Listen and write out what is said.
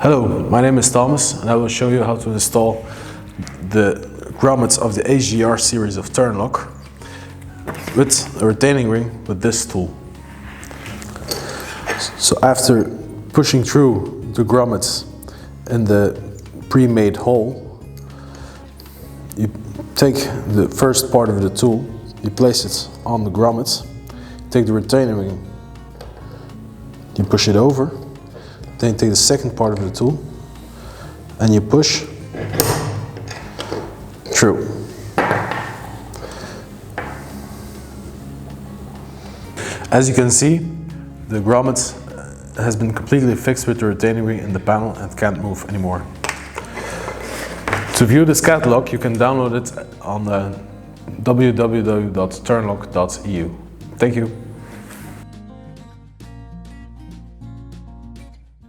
Hello, my name is Thomas and I will show you how to install the grommets of the HGR series of Turnlock with a retaining ring with this tool. So after pushing through the grommets in the pre-made hole, you take the first part of the tool, you place it on the grommets, take the retaining ring, you push it over. Then you take the second part of the tool and you push through. As you can see, the grommet has been completely fixed with the retaining ring in the panel and can't move anymore. To view this catalog, you can download it on www.turnlock.eu. Thank you.